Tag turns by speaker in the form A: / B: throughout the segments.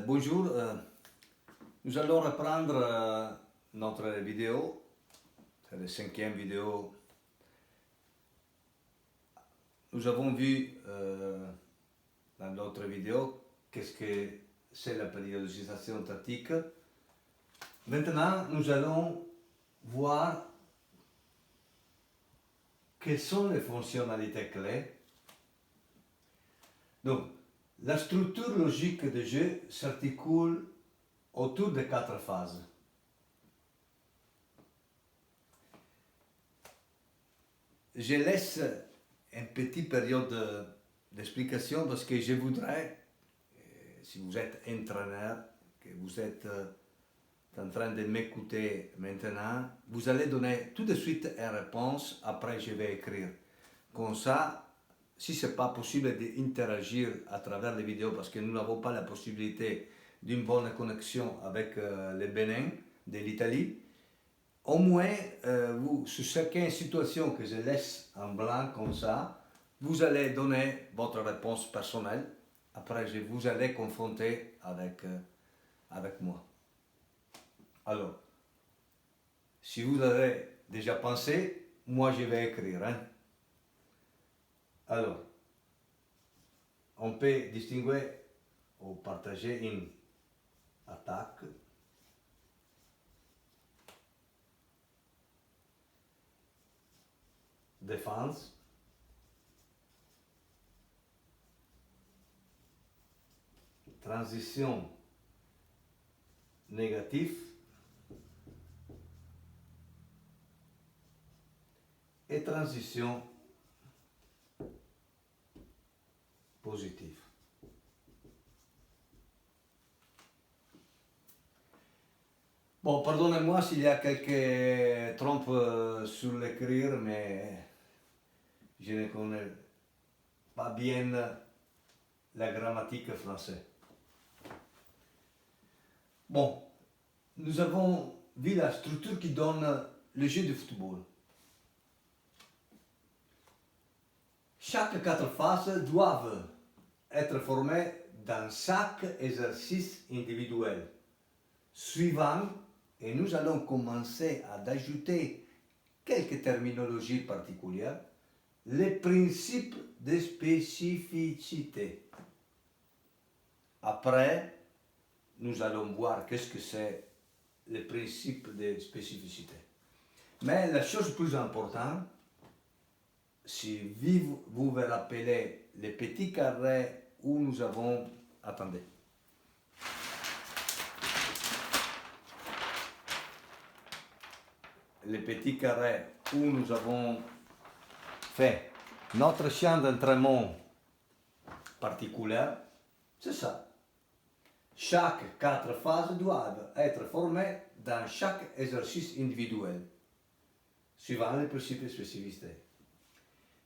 A: Bonjour, nous allons reprendre notre vidéo, c'est la cinquième vidéo. Nous avons vu dans l'autre vidéo qu'est-ce que c'est la périodisation statique. Maintenant, nous allons voir quelles sont les fonctionnalités clés. Donc, la structure logique de jeu s'articule autour de 4 phases. Je laisse une petite période d'explication parce que je voudrais, si vous êtes entraîneur, que vous êtes en train de m'écouter maintenant, vous allez donner tout de suite une réponse, après je vais écrire. Comme ça, si ce n'est pas possible d'interagir à travers les vidéos parce que nous n'avons pas la possibilité d'une bonne connexion avec le Bénin de l'Italie, au moins, vous, sur chaque situation que je laisse en blanc comme ça, vous allez donner votre réponse personnelle. Après, vous allez confronter avec moi. Alors, si vous avez déjà pensé, moi je vais écrire. Alors, on peut distinguer ou partager une attaque, défense, transition négative et transition positive. Bon, pardonnez-moi s'il y a quelques trompes sur l'écrire, mais je ne connais pas bien la grammatique française. Bon, nous avons vu la structure qui donne le jeu de football. Chaque 4 phases doivent être formées dans chaque exercice individuel suivant, et nous allons commencer à ajouter quelques terminologies particulières, les principes de spécificité. Après, nous allons voir qu'est-ce que c'est le principe de spécificité. Mais la chose plus importante, si vous vous rappelez les petits carrés où nous avons... Attendez. Les petits carrés où nous avons fait notre champ d'entraînement particulier, c'est ça. Chaque 4 phases doivent être formées dans chaque exercice individuel, suivant les principes de spécificité.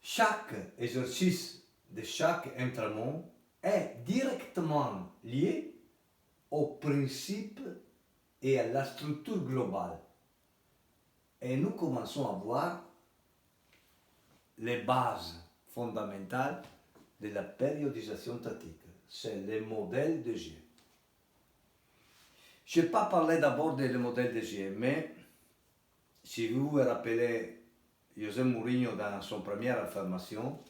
A: Chaque exercice de chaque entraînement est directement lié au principe et à la structure globale. Et nous commençons à voir les bases fondamentales de la périodisation statique. C'est le modèle de jeu. Je n'ai pas parlé d'abord du modèle de jeu, mais si vous vous rappelez José Mourinho dans son première affirmation,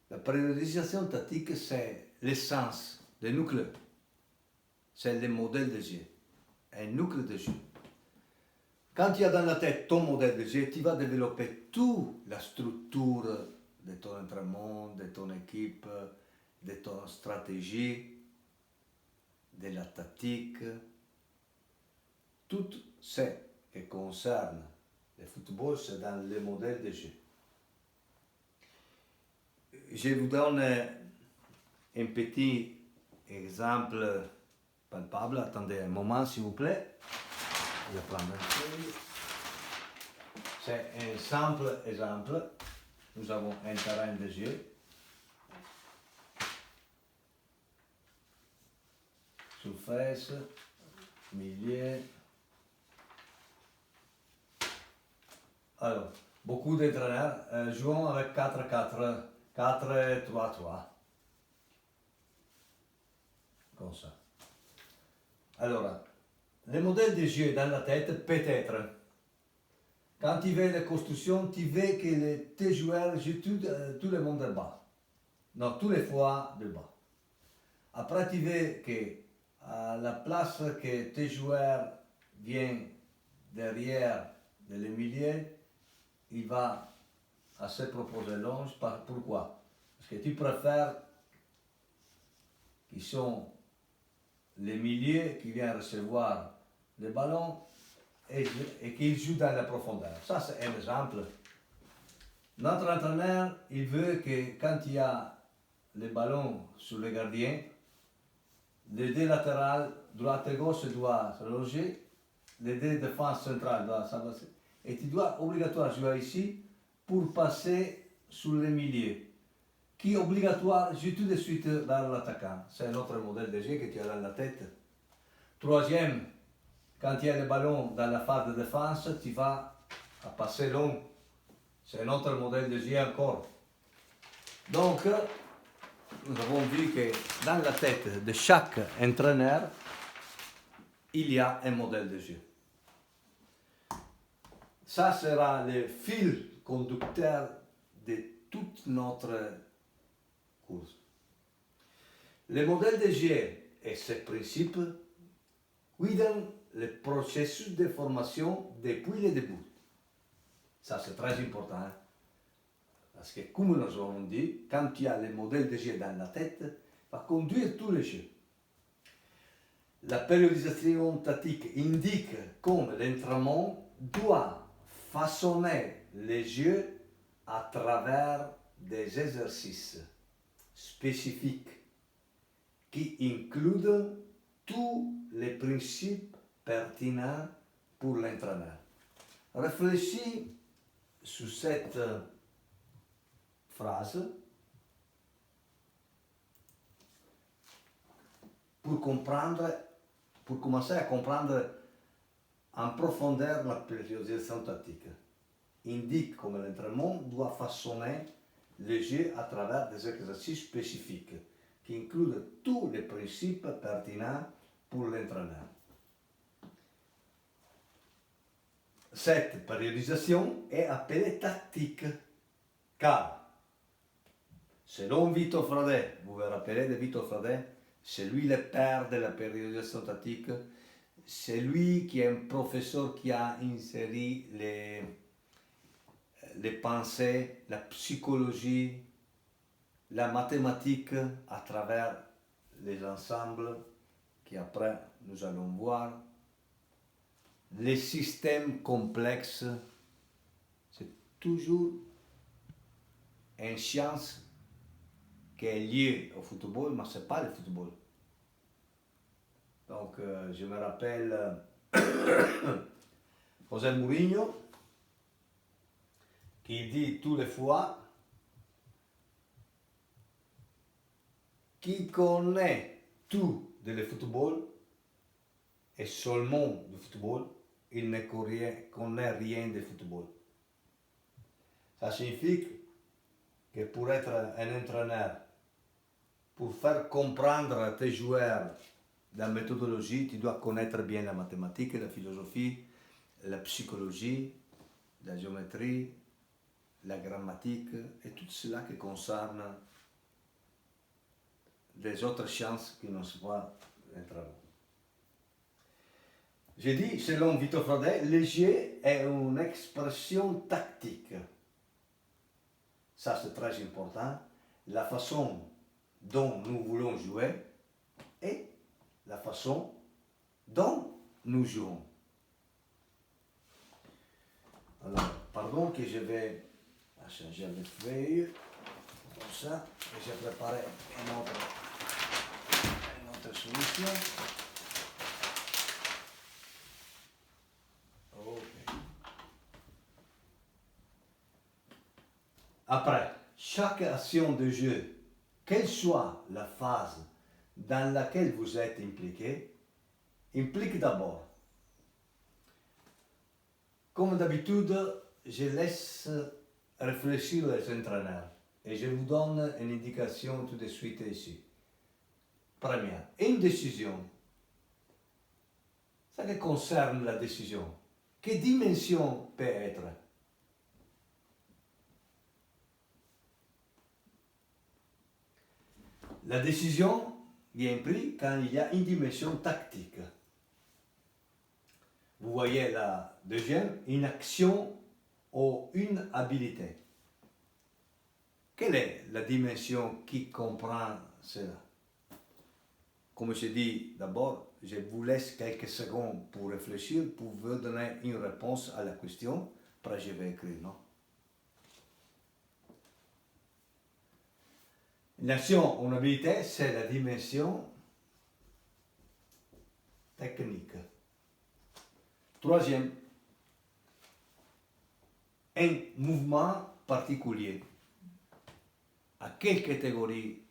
A: la périodisation statique c'est l'essence, le nucléaire. C'est le modèle de jeu, un nucléaire de jeu. Quand tu as dans la tête ton modèle de jeu, tu vas développer toute la structure de ton entraînement, de ton équipe, de ton stratégie, de la tactique, tout ce qui concerne le football, c'est dans le modèle de jeu. Je vous donne un petit exemple palpable. Attendez un moment, s'il vous plaît. Je vais prendre un feuille. C'est un simple exemple. Nous avons un terrain de jeu. Surface, milieu. Alors, beaucoup d'entraîneurs jouent avec 4-4, 4-3-3. comme ça. Alors, le modèle de jeu dans la tête peut être, quand tu veux la construction, tu veux que tes joueurs jouent tout le monde de bas. Non, tous les fois de bas. Après, tu veux que à la place que tes joueurs viennent derrière le milieu, il va à se proposer longe. Pourquoi? Parce que tu préfères qu'ils sont les milieux qui viennent recevoir le ballon et qu'ils jouent dans la profondeur. Ça, c'est un exemple. Notre entraîneur, il veut que quand il y a le ballon sur le gardien, les deux latérales, droite et gauche, doivent se loger, les deux défenses centrales doivent s'avancer. Et tu dois obligatoirement jouer ici pour passer sur le milieu. Qui est obligatoire, joue tout de suite vers l'attaquant. C'est notre modèle de jeu que tu as dans la tête. Troisième, quand il y a le ballon dans la phase de défense, tu vas à passer long. C'est notre modèle de jeu encore. Donc, nous avons vu que dans la tête de chaque entraîneur, il y a un modèle de jeu. Ça sera le fil conducteur de toute notre course. Le modèle de jeu et ses principes guident le processus de formation depuis le début. Ça, c'est très important. Hein? Parce que, comme nous avons dit, quand tu as le modèle de jeu dans la tête, va conduire tous les jeux. La périodisation tactique indique comment l'entraînement doit façonner les jeux à travers des exercices spécifiques qui incluent tous les principes pertinents pour l'entraîneur. Réfléchis sur cette phrase pour commencer à comprendre en profondeur la périodisation tactique. Indique comment l'entraînement doit façonner le jeu à travers des exercices spécifiques qui incluent tous les principes pertinents pour l'entraîneur. Cette périodisation est appelée tactique car, selon Victor Fradet, vous vous rappelez de Victor Fradet, c'est lui le père de la périodisation tactique, c'est lui qui est un professeur qui a inséré les pensées, la psychologie, la mathématique à travers les ensembles qu'après nous allons voir. Les systèmes complexes, c'est toujours une science qui est liée au football, mais ce n'est pas le football. Donc, je me rappelle José Mourinho qui dit tous les fois qui connaît tout de le football et seulement du football, il ne connaît rien de football. Ça signifie que pour être un entraîneur, pour faire comprendre à tes joueurs la méthodologie, tu dois connaître bien la mathématique, la philosophie, la psychologie, la géométrie, la grammatique et tout cela qui concerne les autres sciences qui ne sont pas l'entraînement. J'ai dit, selon Victor Fradet, le jeu est une expression tactique. Ça, c'est très important. La façon dont nous voulons jouer et la façon dont nous jouons. Alors, pardon que je vais changer les feuilles, comme ça, et j'ai préparé une autre solution. Après, chaque action de jeu, quelle soit la phase dans laquelle vous êtes impliqué, implique d'abord. Comme d'habitude, je laisse réfléchir les entraîneurs et je vous donne une indication tout de suite ici. première. Une décision. Ça qui concerne la décision. Quelle dimension peut être? La décision vient prise quand il y a une dimension tactique. Vous voyez la deuxième, une action ou une habilité. Quelle est la dimension qui comprend cela? Comme je dis d'abord, je vous laisse quelques secondes pour réfléchir, pour vous donner une réponse à la question. Après, je vais écrire, non? Une action ou une habilité, c'est la dimension technique. Troisième, un mouvement particulier. À quelle catégorie,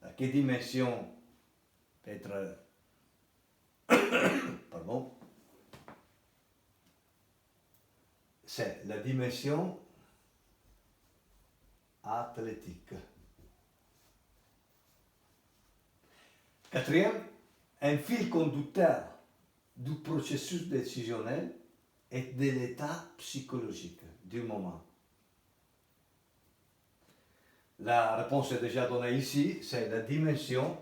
A: à quelle dimension peut être, pardon, c'est la dimension athlétique. Quatrième, un fil conducteur du processus décisionnel et de l'état psychologique du moment. La réponse est déjà donnée ici, c'est la dimension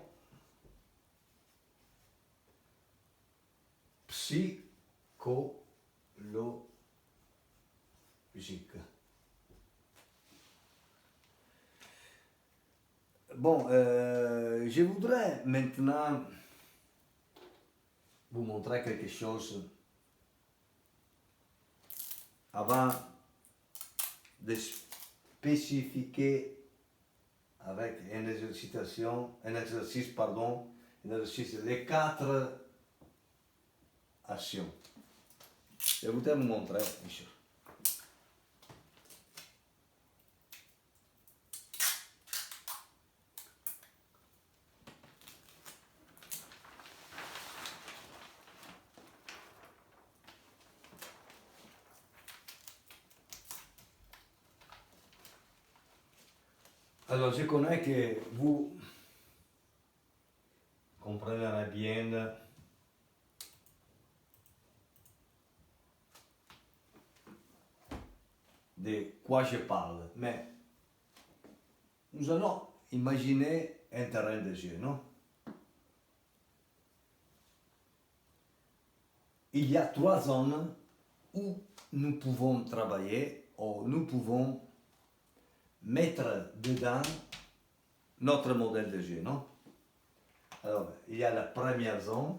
A: psychologique. Bon, je voudrais maintenant vous montrer quelque chose avant de spécifier avec un exercice, les 4 actions. Je voudrais vous montrer une chose. Alors, je connais que vous comprendrez bien de quoi je parle, mais nous allons imaginer un terrain de jeu, non? Il y a 3 zones où nous pouvons travailler, ou nous pouvons mettre dedans notre modèle de jeu, non? Alors, il y a la première zone,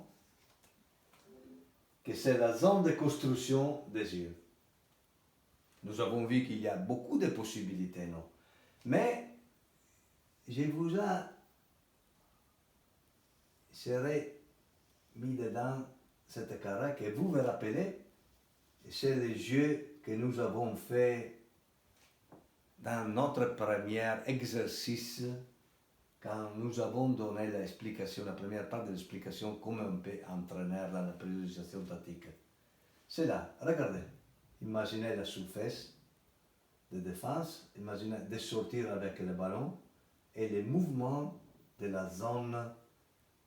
A: que c'est la zone de construction des yeux. Nous avons vu qu'il y a beaucoup de possibilités, non? Mais je vous serai mis dedans cette carré que vous vous rappelez, c'est le jeu que nous avons fait dans notre premier exercice quand nous avons donné l'explication, la première part de l'explication comment on peut entraîner dans la périodisation tactique. C'est là, regardez, imaginez la surface de défense, imaginez de sortir avec le ballon et les mouvements de la zone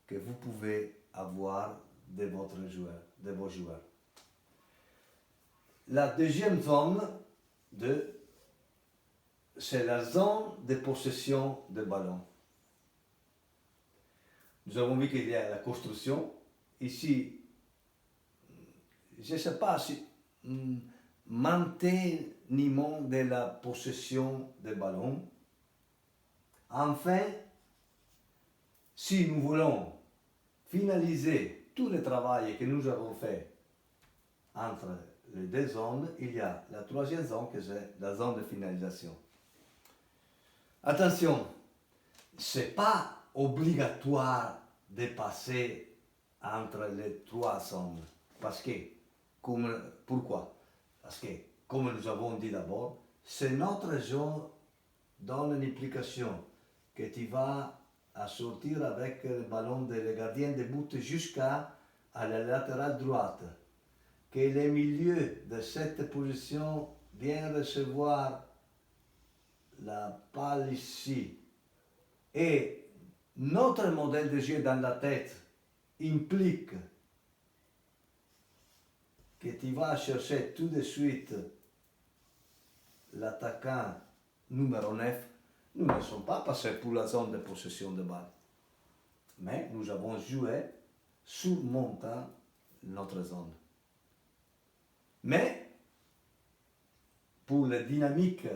A: que vous pouvez avoir de vos joueurs. La deuxième zone, c'est la zone de possession de ballon. Nous avons vu qu'il y a la construction. Ici, je ne sais pas si maintenir de la possession de ballon. Enfin, si nous voulons finaliser tout le travail que nous avons fait entre les 2 zones, il y a la troisième zone que c'est la zone de finalisation. Attention, ce n'est pas obligatoire de passer entre les 3 zones. Pourquoi? Parce que, comme nous avons dit d'abord, c'est notre jeu donne une implication que tu vas à sortir avec le ballon de le gardien de but jusqu'à la latérale droite. Que le milieu de cette position vient recevoir la balle ici et notre modèle de jeu dans la tête implique que tu vas chercher tout de suite l'attaquant numéro 9, nous ne sommes pas passés pour la zone de possession de balle. Mais nous avons joué surmontant notre zone. Mais pour la dynamique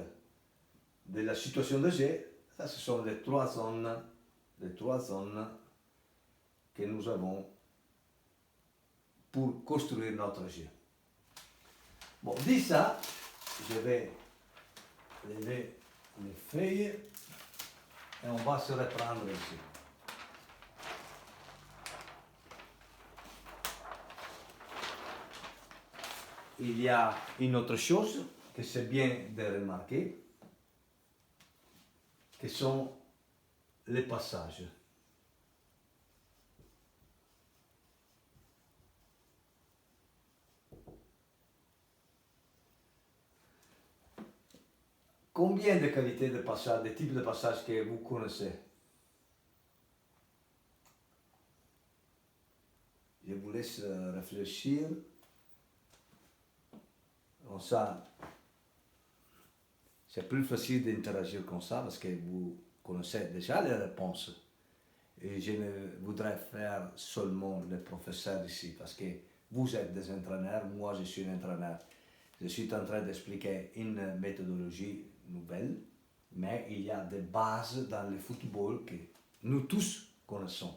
A: de la situation de jeu, ça, ce sont les trois zones que nous avons pour construire notre jeu. Bon, dit ça, je vais lever les feuilles et on va se reprendre ici. Il y a une autre chose que c'est bien de remarquer, que sont les passages. Combien de qualités de passage, de types de passages que vous connaissez? Je vous laisse réfléchir. Comme ça, c'est plus facile d'interagir comme ça parce que vous connaissez déjà les réponses. Et je ne voudrais faire seulement le professeur ici parce que vous êtes des entraîneurs, moi je suis un entraîneur. Je suis en train d'expliquer une méthodologie nouvelle, mais il y a des bases dans le football que nous tous connaissons.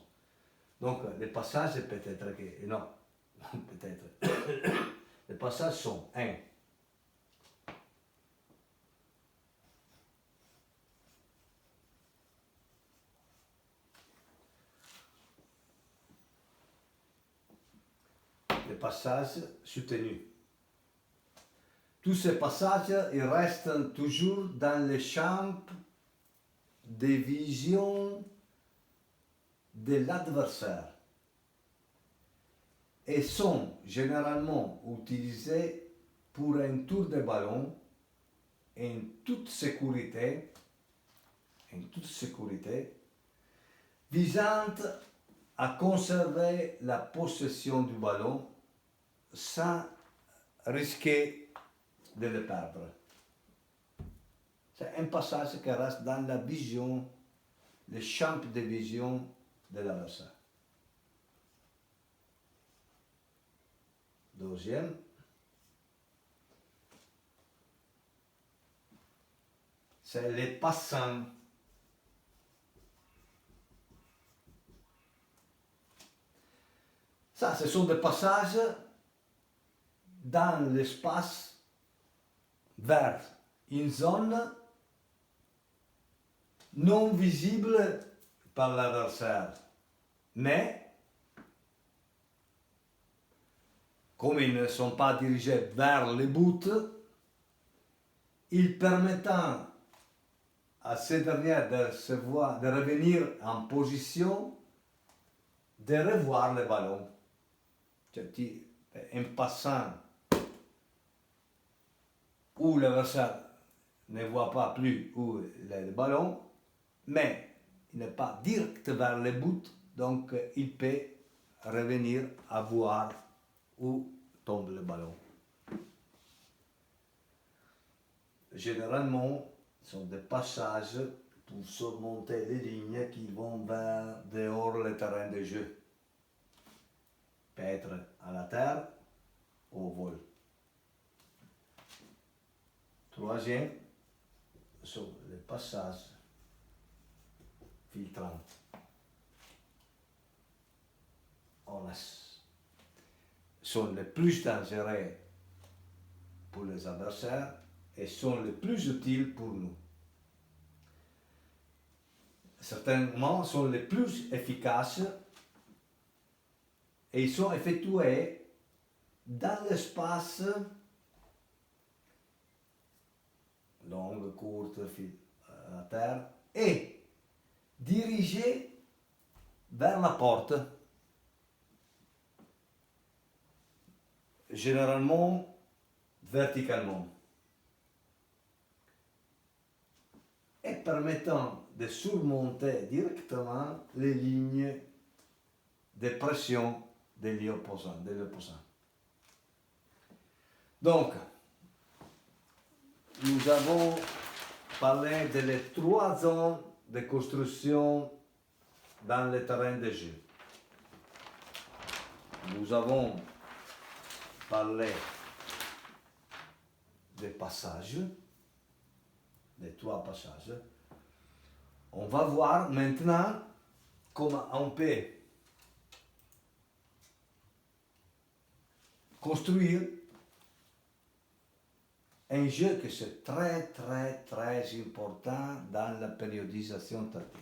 A: Donc les passages peut-être que... Non, peut-être. Les passages sont 1. Les passages soutenus. Tous ces passages, ils restent toujours dans le champ de vision de l'adversaire et sont généralement utilisés pour un tour de ballon en toute sécurité, visant à conserver la possession du ballon sans risquer de le perdre. C'est un passage qui reste dans la vision, le champ de vision de l'adversaire. Deuxième, c'est les passants. Ça, ce sont des passages dans l'espace vers une zone non visible par l'adversaire. Mais, comme ils ne sont pas dirigés vers le but, ils permettent à ces derniers de revenir en position de revoir le ballon. Un passant où l'adversaire ne voit pas plus où est le ballon, mais il n'est pas direct vers le but, donc il peut revenir à voir où tombe le ballon. Généralement, ce sont des passages pour surmonter les lignes qui vont vers dehors le terrain de jeu. Peut être à la terre ou au vol. Troisième, sont les passages filtrants. Sont les plus dangereux pour les adversaires et sont les plus utiles pour nous. Certainement sont les plus efficaces et ils sont effectués dans l'espace longue, courte, à terre et dirigés vers la porte. Généralement verticalement. et permettant de surmonter directement les lignes de pression de l'opposant. Donc, nous avons parlé des 3 zones de construction dans le terrain de jeu. Nous avons parlé des passages, des 3 passages. On va voir maintenant comment on peut construire un jeu que c'est très important dans la périodisation tactique.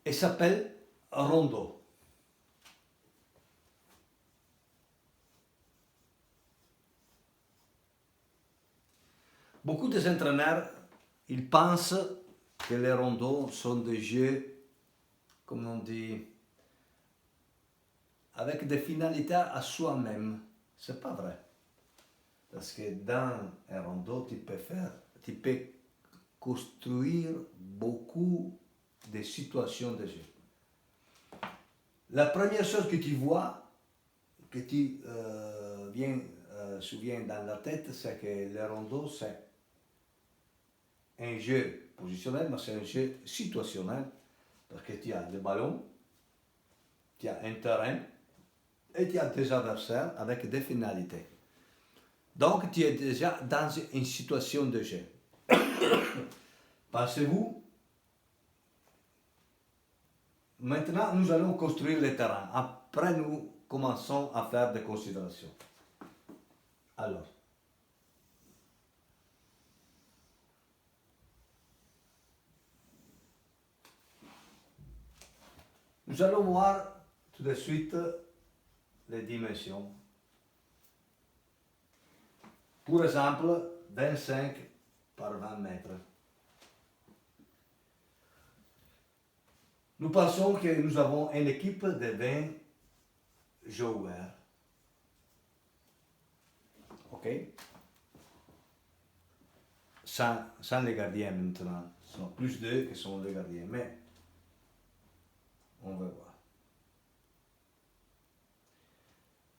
A: Et s'appelle rondo. Beaucoup des entraîneurs, ils pensent que les rondos sont des jeux, comme on dit, avec des finalités à soi-même. C'est pas vrai. Parce que dans un rondo, tu peux construire beaucoup de situations de jeu. La première chose que tu vois, que tu souviens dans la tête, c'est que le rondo, c'est un jeu positionnel, mais c'est un jeu situationnel, parce que tu as le ballon, tu as un terrain, et tu as des adversaires avec des finalités. Donc tu es déjà dans une situation de jeu. Pensez-vous? Maintenant, nous allons construire le terrain. Après, nous commençons à faire des considérations. Alors, nous allons voir tout de suite les dimensions. Pour exemple, 25 par 20 mètres. Nous pensons que nous avons une équipe de 20 joueurs. Ok? Sans les gardiens maintenant. Ce sont plus d'eux que sont les gardiens. Mais on va voir.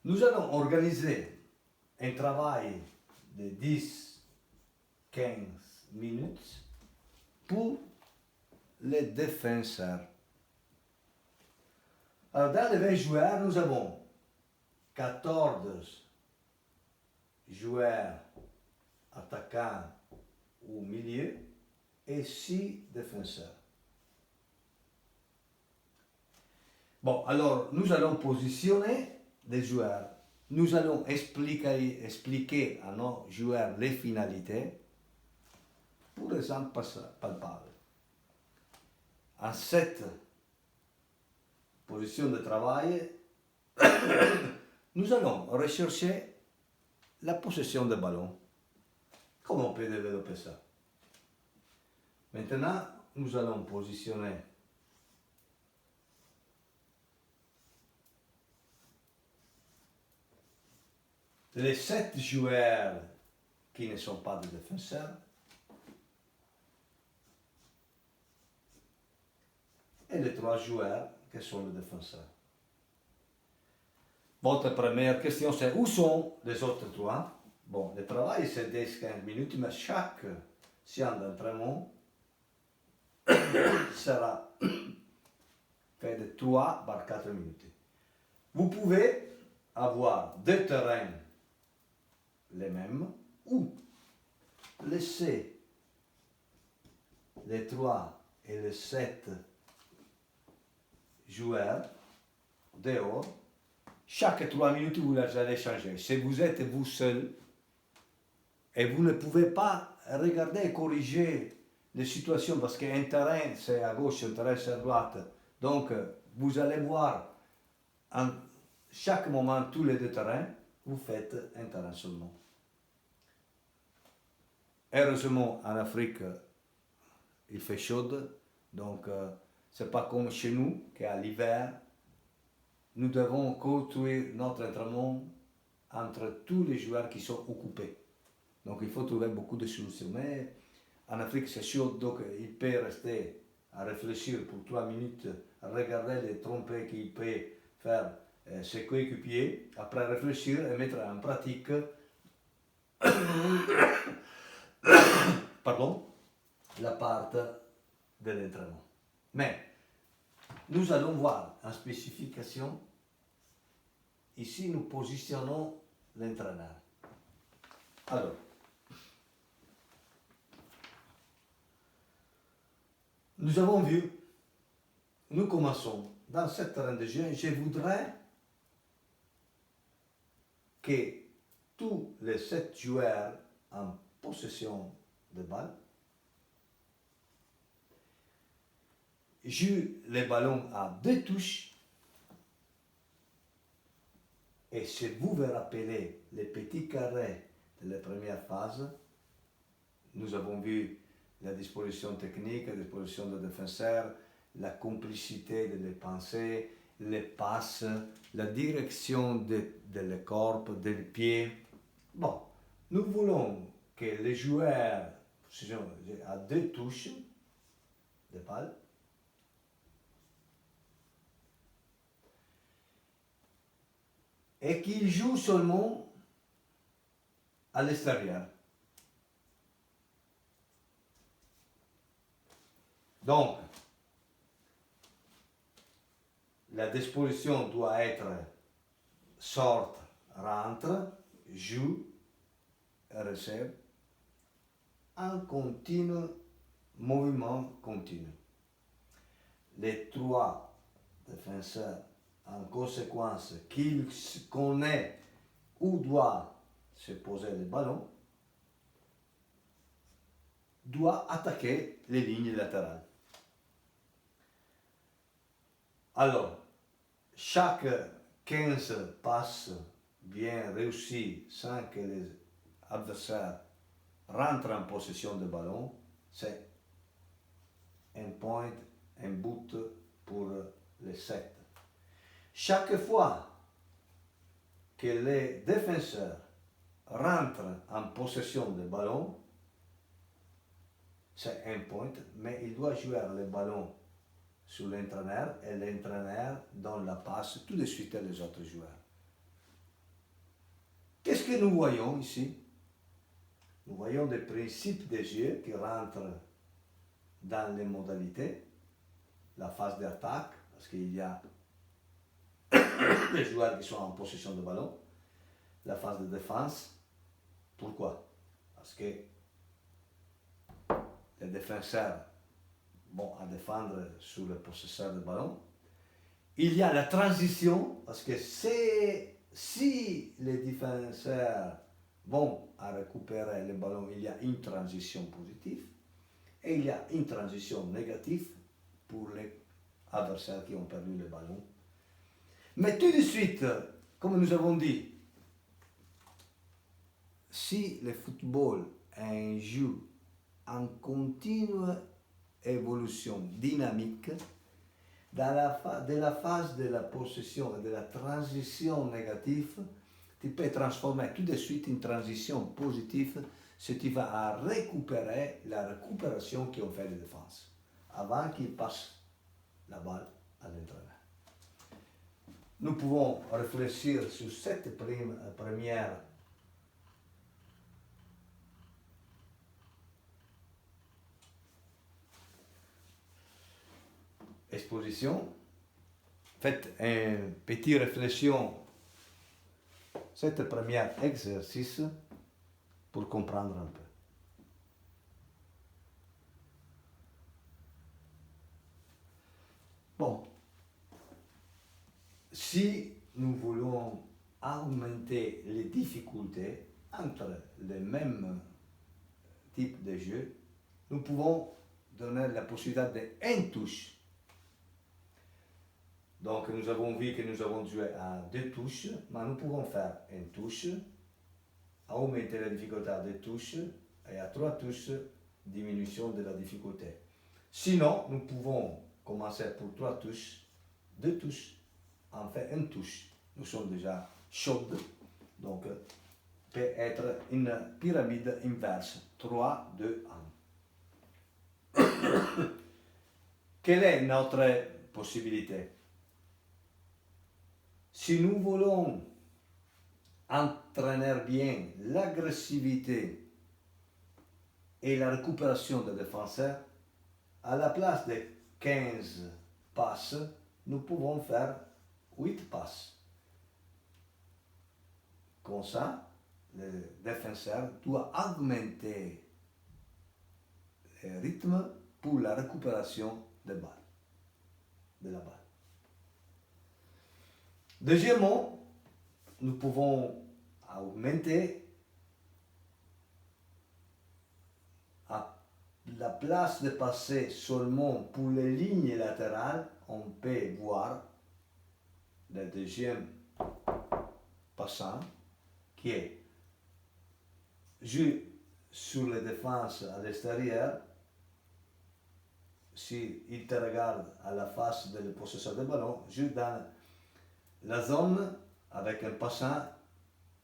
A: Nous allons organiser un travail de 10-15 minutes pour les défenseurs. Alors, dans les 20 joueurs, nous avons 14 joueurs attaquants au milieu et 6 défenseurs. Bon, alors, nous allons positionner des joueurs. Nous allons expliquer à nos joueurs les finalités. Pour exemple, palpable. En cette position de travail, nous allons rechercher la possession de ballon. Comment on peut développer ça? Maintenant, nous allons positionner les 7 joueurs qui ne sont pas des défenseurs et les 3 joueurs qui sont les défenseurs. Votre première question, c'est où sont les autres 3? Bon, le travail, c'est 10-15 minutes, mais chaque séance d'entraînement sera fait de 3 par 4 minutes. Vous pouvez avoir 2 terrains les mêmes ou laisser les 3 et les 7 joueurs dehors. Chaque 3 minutes, vous les allez changer. Si vous êtes vous seul et vous ne pouvez pas regarder et corriger les situations parce qu'un terrain c'est à gauche, un terrain c'est à droite, donc vous allez voir en chaque moment tous les 2 terrains, vous faites un terrain seulement. Heureusement, en Afrique, il fait chaud, donc c'est pas comme chez nous, qu'à l'hiver, nous devons construire notre entraînement entre tous les joueurs qui sont occupés. Donc il faut trouver beaucoup de solutions. Mais en Afrique, c'est chaud, donc il peut rester à réfléchir pour 3 minutes, regarder les trompes qu'il peut faire ses coéquipiers, après réfléchir et mettre en pratique pardon, la part de l'entraînement. Mais nous allons voir en spécification, ici nous positionnons l'entraîneur. Alors, nous avons vu, nous commençons dans ce terrain de jeu. Je voudrais que tous les 7 joueurs en possession de balle jouent les ballons à 2 touches. Et si vous vous rappelez les petits carrés de la première phase, nous avons vu la disposition technique, la disposition de défenseur, la complicité de les pensées, les passes, la direction de le corps, des pieds. Bon, nous voulons que les joueurs à 2 touches de balle et qu'ils jouent seulement à l'extérieur. Donc, la disposition doit être sorte, rentre, joue, recève, en continu, mouvement continu. Les 3 défenseurs, en conséquence, qu'ils connaissent où doit se poser le ballon, doit attaquer les lignes latérales. Alors, chaque 15 passes bien réussies sans que les adversaires rentrent en possession du ballon, c'est un point, un but pour les 7. Chaque fois que les défenseurs rentrent en possession du ballon, c'est un point, mais il doit jouer le ballon sur l'entraîneur et l'entraîneur donne la passe tout de suite aux autres joueurs. Qu'est-ce que nous voyons ici? Nous voyons des principes de jeu qui rentrent dans les modalités, la phase d'attaque, parce qu'il y a les joueurs qui sont en possession de ballon, la phase de défense. Pourquoi? Parce que les défenseurs vont à défendre sur le possesseur de ballon. Il y a la transition, parce que si les défenseurs vont à récupérer le ballon, il y a une transition positive et il y a une transition négative pour les adversaires qui ont perdu le ballon. Mais tout de suite, comme nous avons dit, si le football est un jeu en continue évolution dynamique, de la phase de la possession et de la transition négative, tu peux transformer tout de suite une transition positive si tu vas à récupérer la récupération qu'ils ont fait de défense, avant qu'ils passent la balle à l'entraîneur. Nous pouvons réfléchir sur cette première exposition. Faites une petite réflexion, cette premier exercice, pour comprendre un peu. Bon, si nous voulons augmenter les difficultés entre les mêmes types de jeux, nous pouvons donner la possibilité d'une touche. Donc nous avons vu que nous avons joué à 2 touches, mais nous pouvons faire une touche, augmenter la difficulté à 2 touches, et à 3 touches, diminution de la difficulté. Sinon, nous pouvons commencer pour 3 touches, 2 touches, en fait une touche. Nous sommes déjà chauds, donc peut être une pyramide inverse, 3, 2, 1. Quelle est notre possibilité? Si nous voulons entraîner bien l'agressivité et la récupération des défenseurs, à la place de 15 passes, nous pouvons faire 8 passes. Comme ça, le défenseur doit augmenter le rythme pour la récupération de la balle. Deuxièmement, nous pouvons augmenter à la place de passer seulement pour les lignes latérales, on peut voir le deuxième passant qui est juste sur les défenses à l'extérieur. S'il te regarde à la face du possesseur de ballon, juste dans la zone avec un passant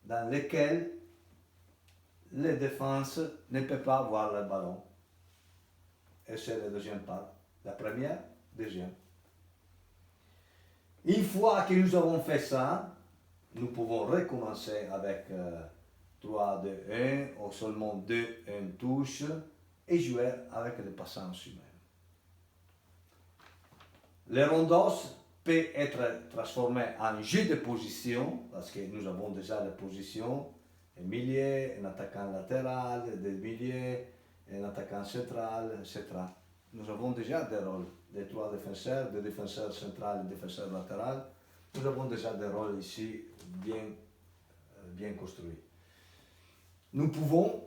A: dans lequel les défenses ne peuvent pas voir le ballon. Et c'est la deuxième part. La première, deuxième. Une fois que nous avons fait ça, nous pouvons recommencer avec 3, 2, 1 ou seulement 2, 1 touche et jouer avec les passants humains. Le rondos peut être transformé en jeu de position parce que nous avons déjà la position, un milieu, un attaquant latéral, des milieux, un attaquant central, etc. Nous avons déjà des rôles, des 3 défenseurs, des défenseurs central et défenseurs latéral. Nous avons déjà des rôles ici bien construits. Nous pouvons,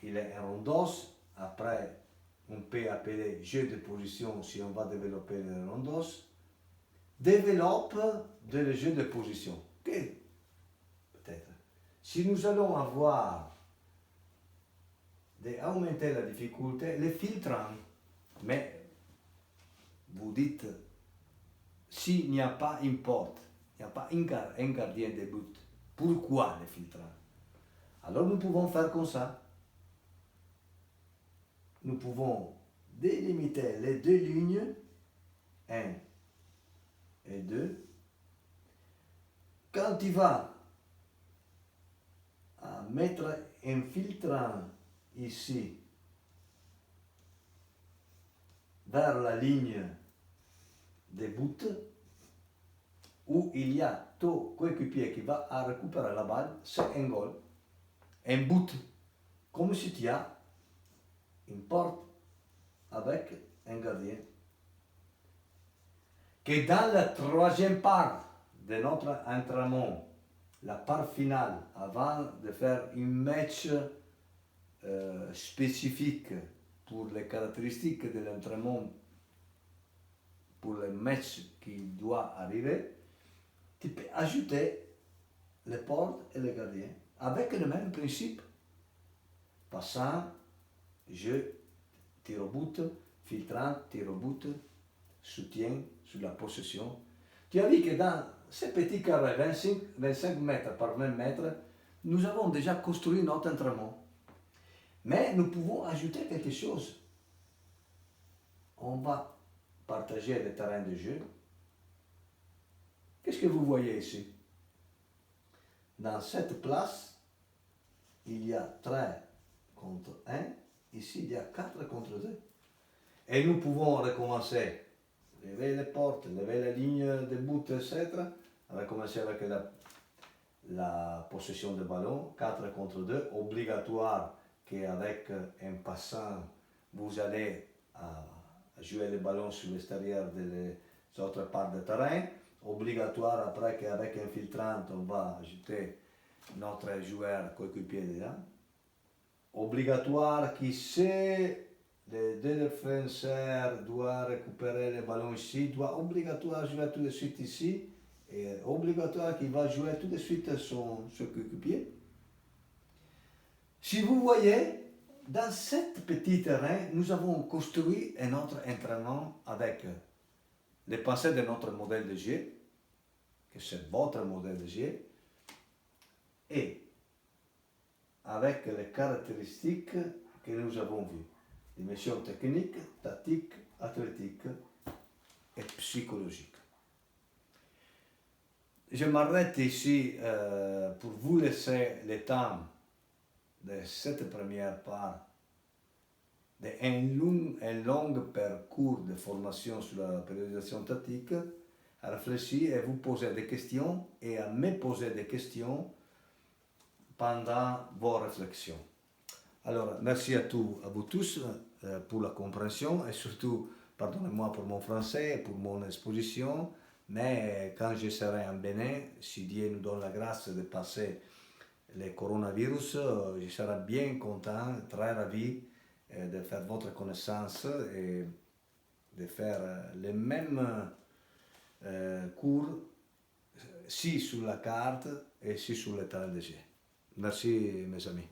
A: il est un rondos, après on peut appeler jeu de position si on va développer le rondos, développe le jeu de position. Okay. Peut-être. Si nous allons avoir d'augmenter la difficulté, le filtrant, mais vous dites, s'il n'y a pas une porte, il n'y a pas un gardien de but, pourquoi le filtrant? Alors nous pouvons faire comme ça. Nous pouvons délimiter les deux lignes, 1 et 2. Quand tu vas mettre un filtrant ici vers la ligne des buts, où il y a ton coéquipier qui va récupérer la balle, c'est un goal, un but, comme si tu as une porte avec un gardien. Que dans la troisième part de notre entraînement, la part finale, avant de faire un match spécifique pour les caractéristiques de l'entraînement, pour le match qui doit arriver, tu peux ajouter les portes et les gardiens avec le même principe. Passant, jeu, tir au but, filtrant, tir au but, soutien sur la possession. Tu as vu que dans ces petits carrés, 25 mètres par 20 mètres, nous avons déjà construit notre entraînement. Mais nous pouvons ajouter quelque chose. On va partager le terrain de jeu. Qu'est-ce que vous voyez ici? Dans cette place, il y a 3 contre 1. Ici, il y a 4 contre 2. Et nous pouvons recommencer. Lever les portes, lever les lignes de but, etc. Recommencer avec la possession de ballon, 4 contre 2. Obligatoire qu'avec un passant, vous allez jouer le ballon sur l'extérieur des autres parts du terrain. Obligatoire après qu'avec un filtrant, on va ajouter notre joueur coéquipier dedans. Obligatoire qui sait les 2 défenseurs doivent récupérer le ballon ici, doit obligatoire jouer tout de suite ici, et obligatoire qu'il va jouer tout de suite son coéquipier. Si vous voyez, dans ce petit terrain, nous avons construit un autre entraînement avec les pensées de notre modèle de jeu, que c'est votre modèle de jeu, et avec les caractéristiques que nous avons vues. Dimension technique, tactique, athlétique et psychologique. Je m'arrête ici pour vous laisser le temps de cette première part d'un long parcours de formation sur la périodisation tactique, à réfléchir et vous poser des questions et à me poser des questions pendant vos réflexions. Alors, merci à vous tous pour la compréhension et surtout, pardonnez-moi pour mon français et pour mon exposition, mais quand je serai en Bénin, si Dieu nous donne la grâce de passer le coronavirus, je serai bien content, très ravi de faire votre connaissance et de faire les mêmes cours si sur la carte et si sur le terrain de jeu. Merci mes amis.